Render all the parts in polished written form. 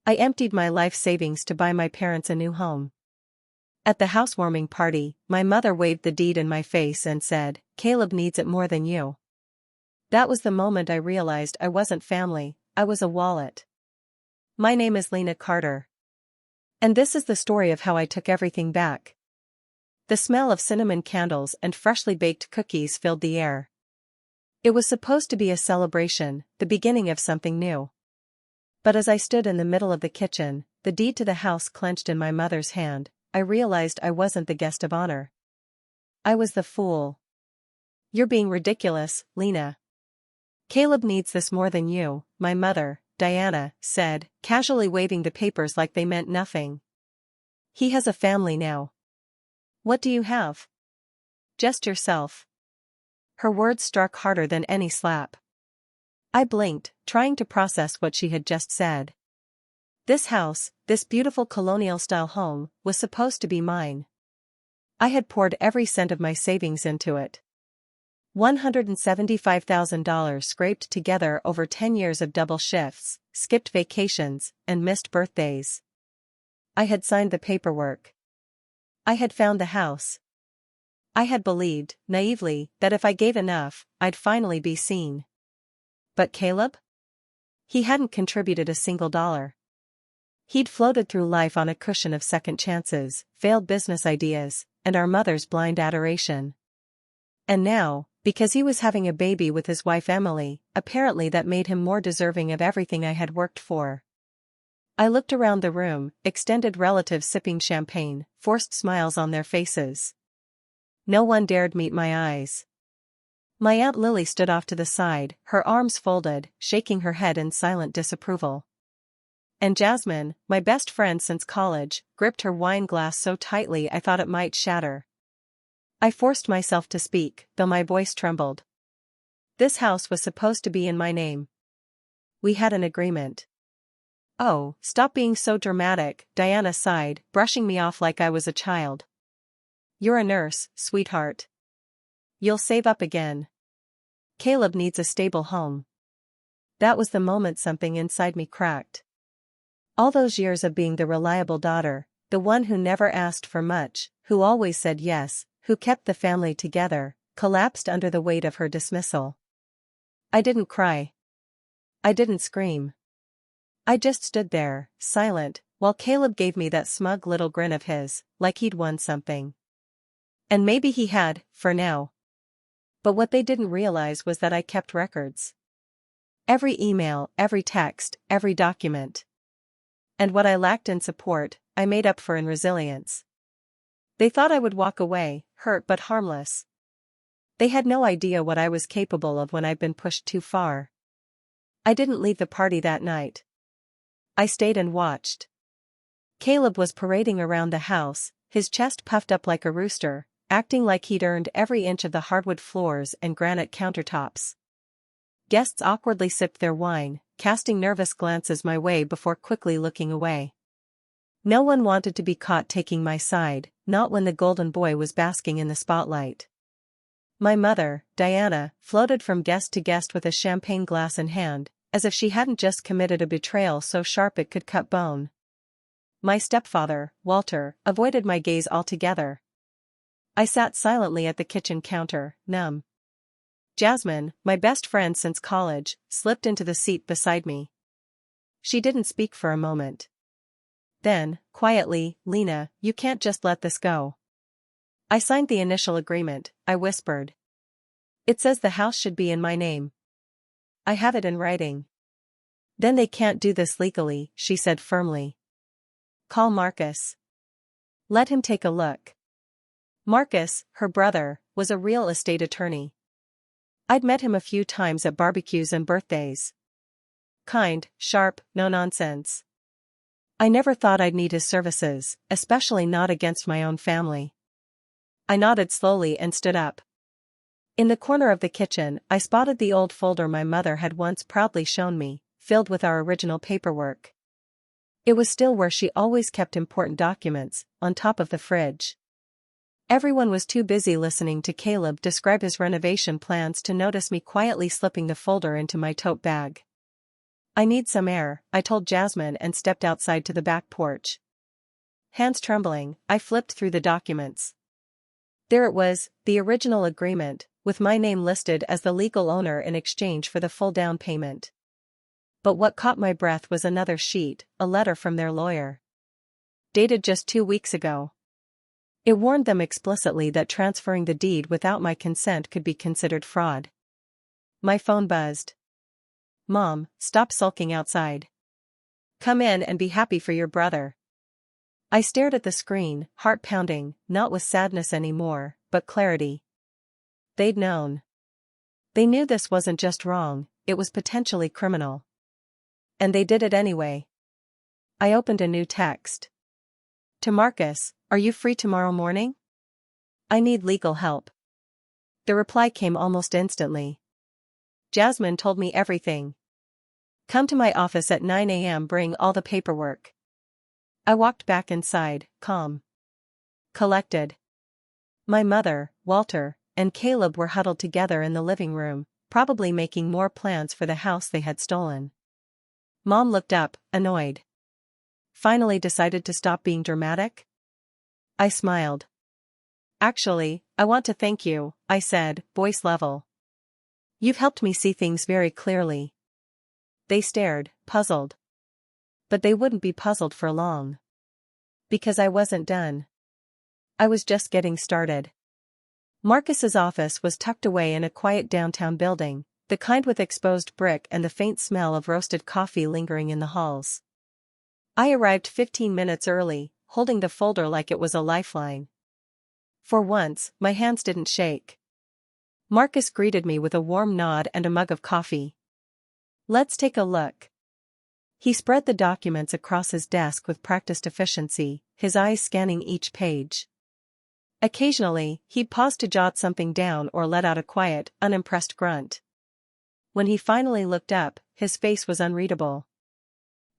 I emptied my life savings to buy my parents a new home. At the housewarming party, my mother waved the deed in my face and said, "Caleb needs it more than you." That was the moment I realized I wasn't family, I was a wallet. My name is Lena Carter. And this is the story of how I took everything back. The smell of cinnamon candles and freshly baked cookies filled the air. It was supposed to be a celebration, the beginning of something new. But as I stood in the middle of the kitchen, the deed to the house clenched in my mother's hand, I realized I wasn't the guest of honor. I was the fool. "You're being ridiculous, Lena. Caleb needs this more than you," my mother, Diana, said, casually waving the papers like they meant nothing. "He has a family now." "What do you have?" "Just yourself." Her words struck harder than any slap. I blinked, trying to process what she had just said. This house, this beautiful colonial-style home, was supposed to be mine. I had poured every cent of my savings into it. $175,000 scraped together over 10 years of double shifts, skipped vacations, and missed birthdays. I had signed the paperwork. I had found the house. I had believed, naively, that if I gave enough, I'd finally be seen. But Caleb? He hadn't contributed a single dollar. He'd floated through life on a cushion of second chances, failed business ideas, and our mother's blind adoration. And now, because he was having a baby with his wife Emily, apparently that made him more deserving of everything I had worked for. I looked around the room, extended relatives sipping champagne, forced smiles on their faces. No one dared meet my eyes. My Aunt Lily stood off to the side, her arms folded, shaking her head in silent disapproval. And Jasmine, my best friend since college, gripped her wine glass so tightly I thought it might shatter. I forced myself to speak, though my voice trembled. This house was supposed to be in my name. We had an agreement. "Oh, stop being so dramatic," Diana sighed, brushing me off like I was a child. "You're a nurse, sweetheart. You'll save up again. Caleb needs a stable home." That was the moment something inside me cracked. All those years of being the reliable daughter, the one who never asked for much, who always said yes, who kept the family together, collapsed under the weight of her dismissal. I didn't cry. I didn't scream. I just stood there, silent, while Caleb gave me that smug little grin of his, like he'd won something. And maybe he had, for now. But what they didn't realize was that I kept records. Every email, every text, every document. And what I lacked in support, I made up for in resilience. They thought I would walk away, hurt but harmless. They had no idea what I was capable of when I'd been pushed too far. I didn't leave the party that night. I stayed and watched. Caleb was parading around the house, his chest puffed up like a rooster, acting like he'd earned every inch of the hardwood floors and granite countertops. Guests awkwardly sipped their wine, casting nervous glances my way before quickly looking away. No one wanted to be caught taking my side, not when the golden boy was basking in the spotlight. My mother, Diana, floated from guest to guest with a champagne glass in hand, as if she hadn't just committed a betrayal so sharp it could cut bone. My stepfather, Walter, avoided my gaze altogether. I sat silently at the kitchen counter, numb. Jasmine, my best friend since college, slipped into the seat beside me. She didn't speak for a moment. Then, quietly, "Lena, you can't just let this go." "I signed the initial agreement," I whispered. "It says the house should be in my name. I have it in writing." "Then they can't do this legally," she said firmly. "Call Marcus. Let him take a look." Marcus, her brother, was a real estate attorney. I'd met him a few times at barbecues and birthdays. Kind, sharp, no nonsense. I never thought I'd need his services, especially not against my own family. I nodded slowly and stood up. In the corner of the kitchen, I spotted the old folder my mother had once proudly shown me, filled with our original paperwork. It was still where she always kept important documents, on top of the fridge. Everyone was too busy listening to Caleb describe his renovation plans to notice me quietly slipping the folder into my tote bag. I need some air, I told Jasmine and stepped outside to the back porch. Hands trembling, I flipped through the documents. There it was, the original agreement, with my name listed as the legal owner in exchange for the full down payment. But what caught my breath was another sheet, a letter from their lawyer. Dated just 2 weeks ago. It warned them explicitly that transferring the deed without my consent could be considered fraud. My phone buzzed. Mom, stop sulking outside. Come in and be happy for your brother. I stared at the screen, heart pounding, not with sadness anymore, but clarity. They'd known. They knew this wasn't just wrong, it was potentially criminal. And they did it anyway. I opened a new text. To Marcus, are you free tomorrow morning? I need legal help. The reply came almost instantly. Jasmine told me everything. Come to my office at 9 a.m. Bring all the paperwork. I walked back inside, calm. Collected. My mother, Walter, and Caleb were huddled together in the living room, probably making more plans for the house they had stolen. Mom looked up, annoyed. Finally decided to stop being dramatic? I smiled. Actually, I want to thank you, I said, voice level. You've helped me see things very clearly. They stared, puzzled. But they wouldn't be puzzled for long. Because I wasn't done. I was just getting started. Marcus's office was tucked away in a quiet downtown building, the kind with exposed brick and the faint smell of roasted coffee lingering in the halls. I arrived 15 minutes early, holding the folder like it was a lifeline. For once, my hands didn't shake. Marcus greeted me with a warm nod and a mug of coffee. Let's take a look. He spread the documents across his desk with practiced efficiency, his eyes scanning each page. Occasionally, he'd pause to jot something down or let out a quiet, unimpressed grunt. When he finally looked up, his face was unreadable.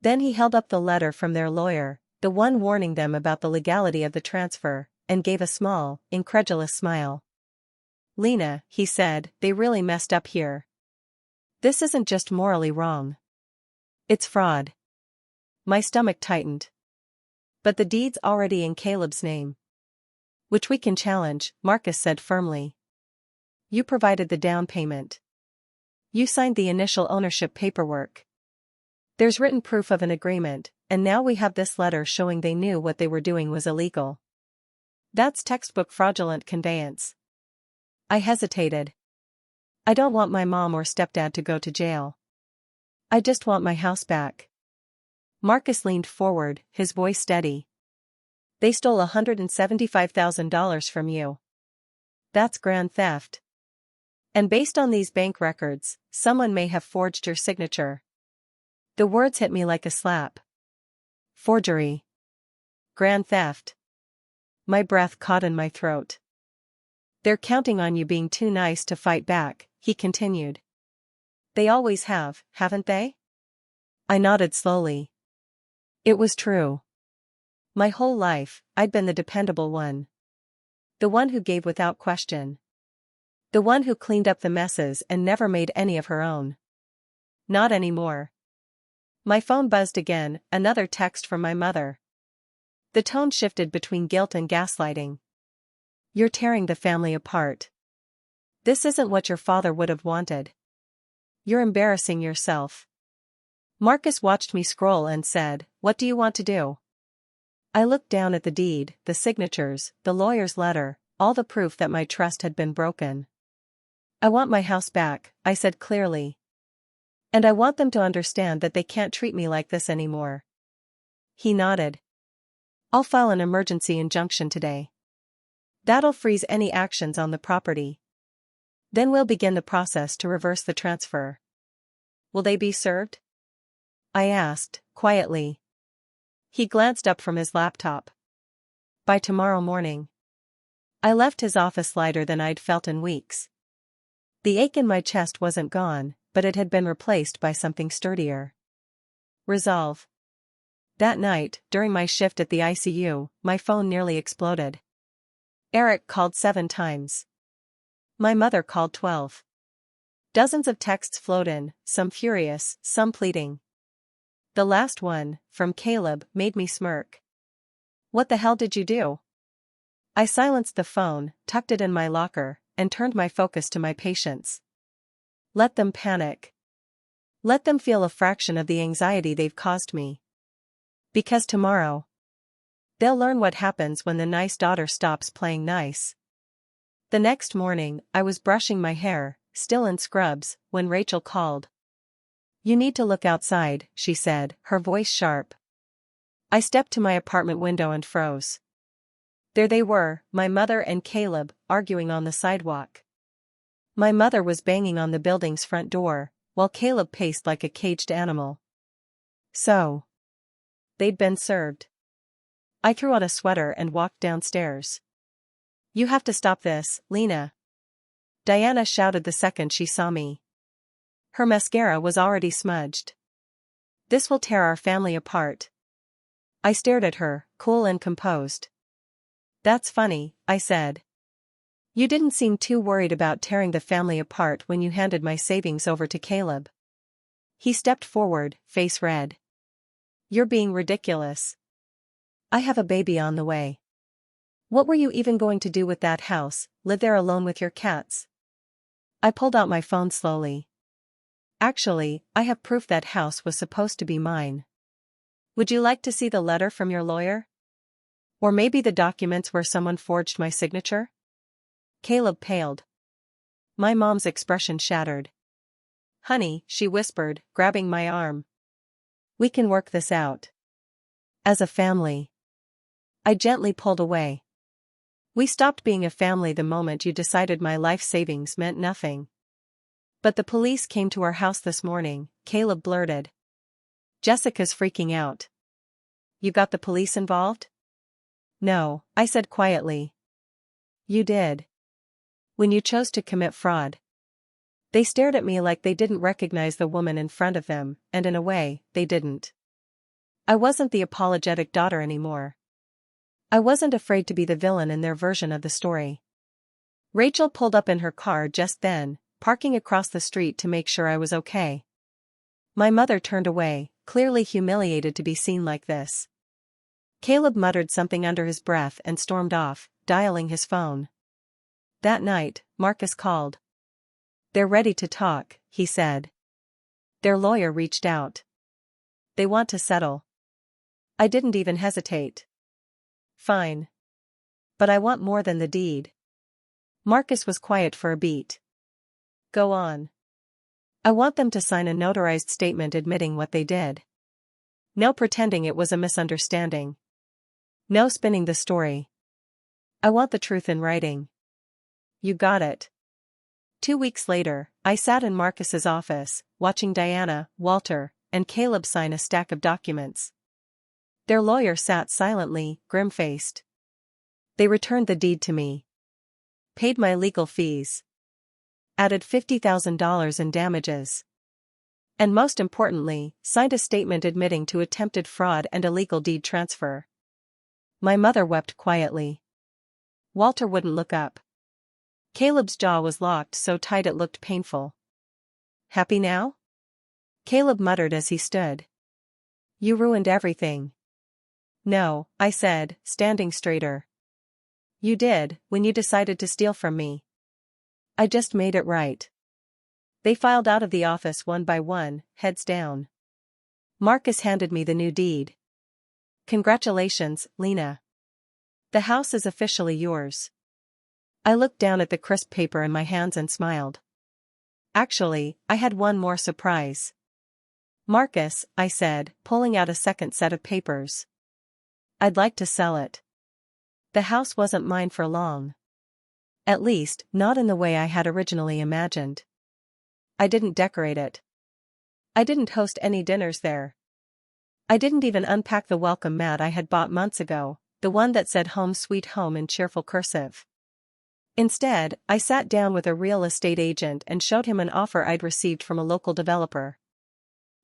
Then he held up the letter from their lawyer, the one warning them about the legality of the transfer, and gave a small, incredulous smile. Lena, he said, they really messed up here. This isn't just morally wrong. It's fraud. My stomach tightened. But the deed's already in Caleb's name. Which we can challenge, Marcus said firmly. You provided the down payment. You signed the initial ownership paperwork. There's written proof of an agreement, and now we have this letter showing they knew what they were doing was illegal. That's textbook fraudulent conveyance. I hesitated. I don't want my mom or stepdad to go to jail. I just want my house back. Marcus leaned forward, his voice steady. They stole $175,000 from you. That's grand theft. And based on these bank records, someone may have forged your signature. The words hit me like a slap. Forgery. Grand theft. My breath caught in my throat. They're counting on you being too nice to fight back, he continued. They always have, haven't they? I nodded slowly. It was true. My whole life, I'd been the dependable one. The one who gave without question. The one who cleaned up the messes and never made any of her own. Not anymore. My phone buzzed again, another text from my mother. The tone shifted between guilt and gaslighting. You're tearing the family apart. This isn't what your father would have wanted. You're embarrassing yourself. Marcus watched me scroll and said, What do you want to do? I looked down at the deed, the signatures, the lawyer's letter, all the proof that my trust had been broken. I want my house back, I said clearly. And I want them to understand that they can't treat me like this anymore. He nodded. I'll file an emergency injunction today. That'll freeze any actions on the property. Then we'll begin the process to reverse the transfer. Will they be served? I asked, quietly. He glanced up from his laptop. By tomorrow morning. I left his office lighter than I'd felt in weeks. The ache in my chest wasn't gone, but it had been replaced by something sturdier. Resolve. That night, during my shift at the ICU, my phone nearly exploded. Eric called 7 times. My mother called 12. Dozens of texts flowed in, some furious, some pleading. The last one, from Caleb, made me smirk. What the hell did you do? I silenced the phone, tucked it in my locker, and turned my focus to my patients. Let them panic. Let them feel a fraction of the anxiety they've caused me. Because tomorrow, they'll learn what happens when the nice daughter stops playing nice. The next morning, I was brushing my hair, still in scrubs, when Rachel called. You need to look outside, she said, her voice sharp. I stepped to my apartment window and froze. There they were, my mother and Caleb, arguing on the sidewalk. My mother was banging on the building's front door, while Caleb paced like a caged animal. So, they'd been served. I threw on a sweater and walked downstairs. You have to stop this, Lena. Diana shouted the second she saw me. Her mascara was already smudged. This will tear our family apart. I stared at her, cool and composed. That's funny, I said. You didn't seem too worried about tearing the family apart when you handed my savings over to Caleb. He stepped forward, face red. You're being ridiculous. I have a baby on the way. What were you even going to do with that house, live there alone with your cats? I pulled out my phone slowly. Actually, I have proof that house was supposed to be mine. Would you like to see the letter from your lawyer? Or maybe the documents where someone forged my signature? Caleb paled. My mom's expression shattered. Honey, she whispered, grabbing my arm. We can work this out. As a family. I gently pulled away. We stopped being a family the moment you decided my life savings meant nothing. But the police came to our house this morning, Caleb blurted. Jessica's freaking out. You got the police involved? No, I said quietly. You did. When you chose to commit fraud. They stared at me like they didn't recognize the woman in front of them, and in a way, they didn't. I wasn't the apologetic daughter anymore. I wasn't afraid to be the villain in their version of the story. Rachel pulled up in her car just then, parking across the street to make sure I was okay. My mother turned away, clearly humiliated to be seen like this. Caleb muttered something under his breath and stormed off, dialing his phone. That night, Marcus called. They're ready to talk, he said. Their lawyer reached out. They want to settle. I didn't even hesitate. Fine. But I want more than the deed. Marcus was quiet for a beat. Go on. I want them to sign a notarized statement admitting what they did. No pretending it was a misunderstanding. No spinning the story. I want the truth in writing. You got it. 2 weeks later, I sat in Marcus's office, watching Diana, Walter, and Caleb sign a stack of documents. Their lawyer sat silently, grim-faced. They returned the deed to me. Paid my legal fees. Added $50,000 in damages. And most importantly, signed a statement admitting to attempted fraud and illegal deed transfer. My mother wept quietly. Walter wouldn't look up. Caleb's jaw was locked so tight it looked painful. Happy now? Caleb muttered as he stood. You ruined everything. No, I said, standing straighter. You did, when you decided to steal from me. I just made it right. They filed out of the office one by one, heads down. Marcus handed me the new deed. Congratulations, Lena. The house is officially yours. I looked down at the crisp paper in my hands and smiled. Actually, I had one more surprise. Marcus, I said, pulling out a second set of papers. I'd like to sell it. The house wasn't mine for long. At least, not in the way I had originally imagined. I didn't decorate it. I didn't host any dinners there. I didn't even unpack the welcome mat I had bought months ago, the one that said Home Sweet Home in cheerful cursive. Instead, I sat down with a real estate agent and showed him an offer I'd received from a local developer.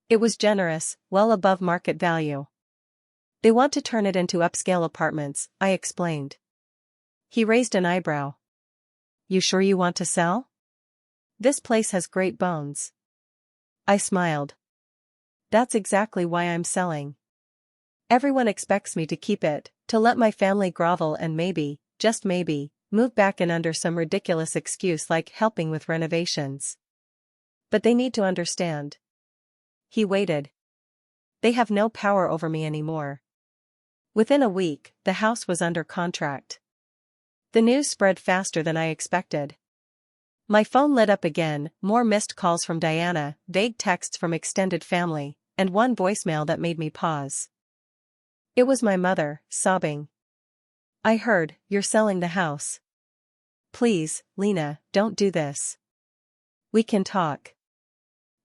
It was generous, well above market value. They want to turn it into upscale apartments, I explained. He raised an eyebrow. You sure you want to sell? This place has great bones. I smiled. That's exactly why I'm selling. Everyone expects me to keep it, to let my family grovel and maybe, just maybe, move back in under some ridiculous excuse like helping with renovations. But they need to understand. He waited. They have no power over me anymore. Within a week, the house was under contract. The news spread faster than I expected. My phone lit up again, more missed calls from Diana, vague texts from extended family, and one voicemail that made me pause. It was my mother, sobbing. I heard, you're selling the house. Please, Lena, don't do this. We can talk.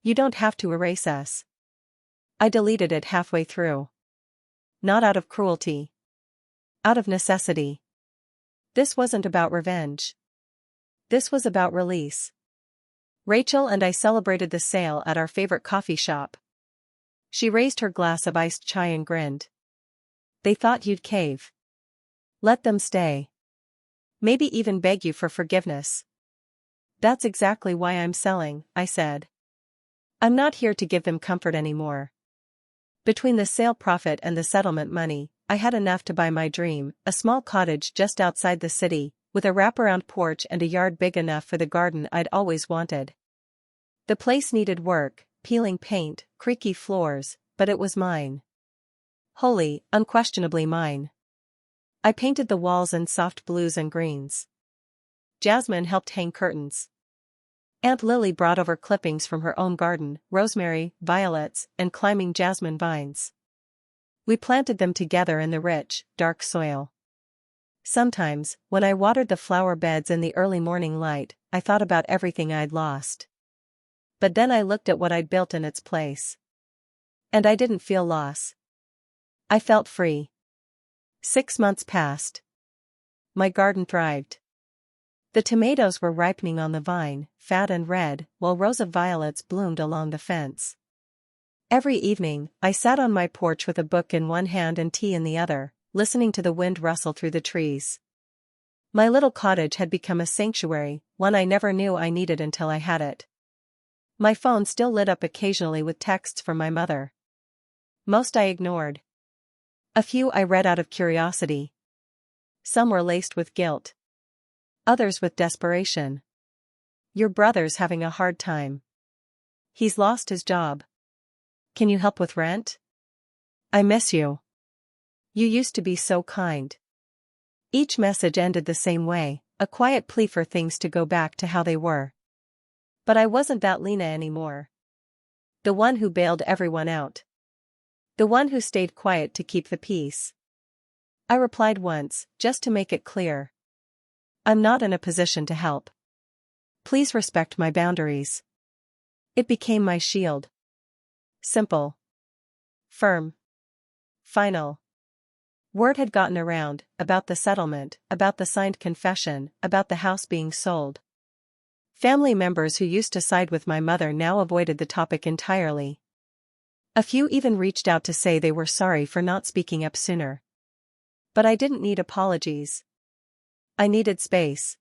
You don't have to erase us. I deleted it halfway through. Not out of cruelty. Out of necessity. This wasn't about revenge. This was about release. Rachel and I celebrated the sale at our favorite coffee shop. She raised her glass of iced chai and grinned. They thought you'd cave. Let them stay. Maybe even beg you for forgiveness. That's exactly why I'm selling, I said. I'm not here to give them comfort anymore. Between the sale profit and the settlement money, I had enough to buy my dream, a small cottage just outside the city, with a wraparound porch and a yard big enough for the garden I'd always wanted. The place needed work, peeling paint, creaky floors, but it was mine. Wholly, unquestionably mine. I painted the walls in soft blues and greens. Jasmine helped hang curtains. Aunt Lily brought over clippings from her own garden, rosemary, violets, and climbing jasmine vines. We planted them together in the rich, dark soil. Sometimes, when I watered the flower beds in the early morning light, I thought about everything I'd lost. But then I looked at what I'd built in its place. And I didn't feel loss. I felt free. 6 months passed. My garden thrived. The tomatoes were ripening on the vine, fat and red, while rows of violets bloomed along the fence. Every evening, I sat on my porch with a book in one hand and tea in the other, listening to the wind rustle through the trees. My little cottage had become a sanctuary, one I never knew I needed until I had it. My phone still lit up occasionally with texts from my mother. Most I ignored. A few I read out of curiosity. Some were laced with guilt. Others with desperation. Your brother's having a hard time. He's lost his job. Can you help with rent? I miss you. You used to be so kind. Each message ended the same way, a quiet plea for things to go back to how they were. But I wasn't that Lena anymore. The one who bailed everyone out. The one who stayed quiet to keep the peace. I replied once, just to make it clear. I'm not in a position to help. Please respect my boundaries. It became my shield. Simple. Firm. Final. Word had gotten around, about the settlement, about the signed confession, about the house being sold. Family members who used to side with my mother now avoided the topic entirely. A few even reached out to say they were sorry for not speaking up sooner. But I didn't need apologies. I needed space.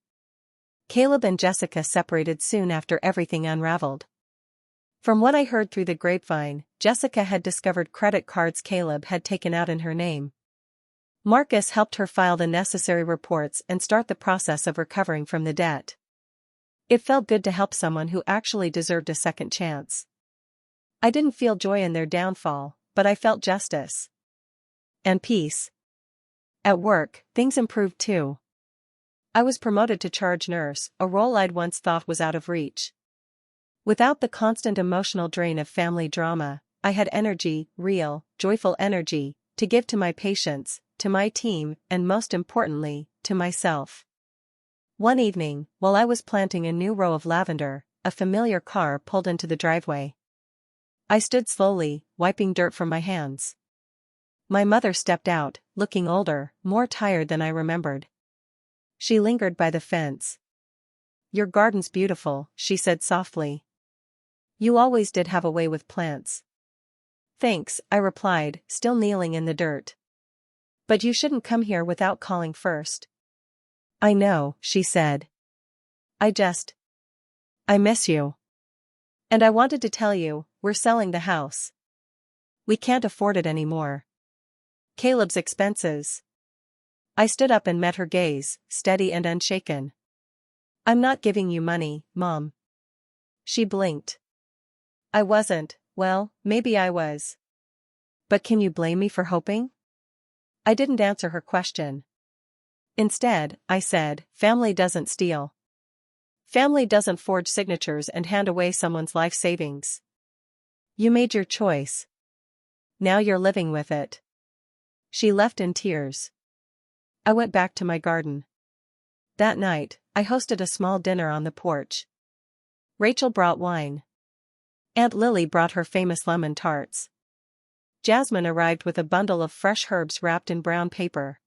Caleb and Jessica separated soon after everything unraveled. From what I heard through the grapevine, Jessica had discovered credit cards Caleb had taken out in her name. Marcus helped her file the necessary reports and start the process of recovering from the debt. It felt good to help someone who actually deserved a second chance. I didn't feel joy in their downfall, but I felt justice. And peace. At work, things improved too. I was promoted to charge nurse, a role I'd once thought was out of reach. Without the constant emotional drain of family drama, I had energy, real, joyful energy, to give to my patients, to my team, and most importantly, to myself. One evening, while I was planting a new row of lavender, a familiar car pulled into the driveway. I stood slowly, wiping dirt from my hands. My mother stepped out, looking older, more tired than I remembered. She lingered by the fence. Your garden's beautiful, she said softly. You always did have a way with plants. Thanks, I replied, still kneeling in the dirt. But you shouldn't come here without calling first. I know, she said. I miss you. And I wanted to tell you, we're selling the house. We can't afford it anymore. Caleb's expenses. I stood up and met her gaze, steady and unshaken. I'm not giving you money, Mom. She blinked. I wasn't, well, maybe I was. But can you blame me for hoping? I didn't answer her question. Instead, I said, family doesn't steal. Family doesn't forge signatures and hand away someone's life savings. You made your choice. Now you're living with it. She left in tears. I went back to my garden. That night, I hosted a small dinner on the porch. Rachel brought wine. Aunt Lily brought her famous lemon tarts. Jasmine arrived with a bundle of fresh herbs wrapped in brown paper.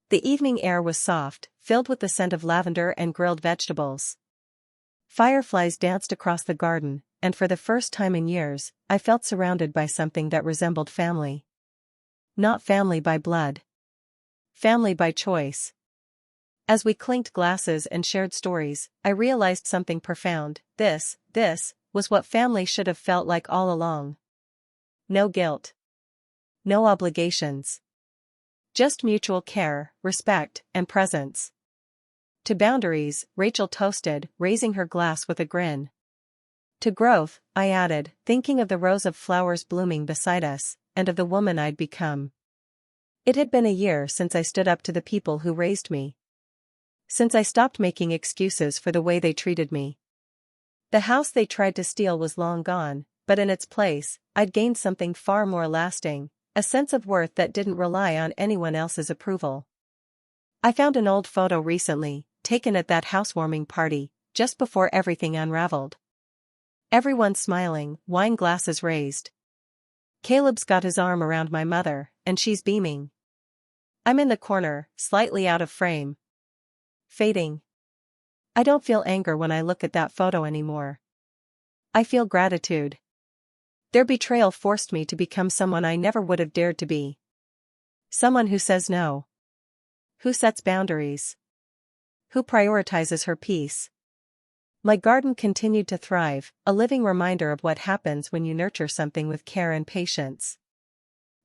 The evening air was soft, filled with the scent of lavender and grilled vegetables. Fireflies danced across the garden, and for the first time in years, I felt surrounded by something that resembled family. Not family by blood. Family by choice. As we clinked glasses and shared stories, I realized something profound. This was what family should have felt like all along. No guilt. No obligations. Just mutual care, respect, and presence. To boundaries, Rachel toasted, raising her glass with a grin. To growth, I added, thinking of the rows of flowers blooming beside us, and of the woman I'd become. It had been a year since I stood up to the people who raised me. Since I stopped making excuses for the way they treated me. The house they tried to steal was long gone, but in its place, I'd gained something far more lasting, a sense of worth that didn't rely on anyone else's approval. I found an old photo recently, taken at that housewarming party, just before everything unraveled. Everyone smiling, wine glasses raised. Caleb's got his arm around my mother, and she's beaming. I'm in the corner, slightly out of frame. Fading. I don't feel anger when I look at that photo anymore. I feel gratitude. Their betrayal forced me to become someone I never would have dared to be. Someone who says no. Who sets boundaries. Who prioritizes her peace. My garden continued to thrive, a living reminder of what happens when you nurture something with care and patience.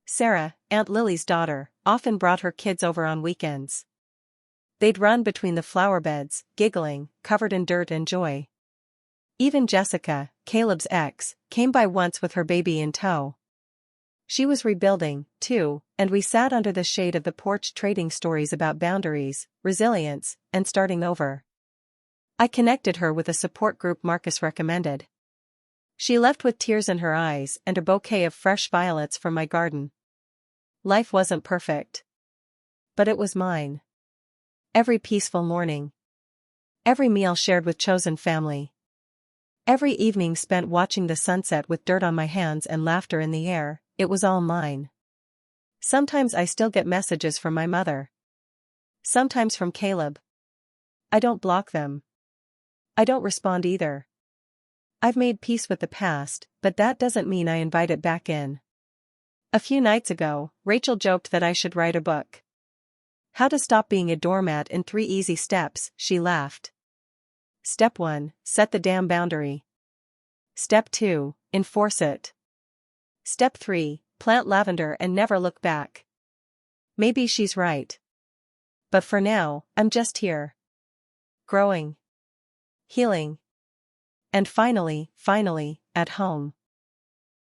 Sarah, Aunt Lily's daughter, often brought her kids over on weekends. They'd run between the flower beds, giggling, covered in dirt and joy. Even Jessica, Caleb's ex, came by once with her baby in tow. She was rebuilding, too, and we sat under the shade of the porch trading stories about boundaries, resilience, and starting over. I connected her with a support group Marcus recommended. She left with tears in her eyes and a bouquet of fresh violets from my garden. Life wasn't perfect. But it was mine. Every peaceful morning. Every meal shared with chosen family. Every evening spent watching the sunset with dirt on my hands and laughter in the air, it was all mine. Sometimes I still get messages from my mother. Sometimes from Caleb. I don't block them. I don't respond either. I've made peace with the past, but that doesn't mean I invite it back in. A few nights ago, Rachel joked that I should write a book. How to Stop Being a Doormat in 3 Easy Steps, she laughed. Step 1, set the damn boundary. Step 2, enforce it. Step 3, plant lavender and never look back. Maybe she's right. But for now, I'm just here. Growing. Healing. And finally, at home.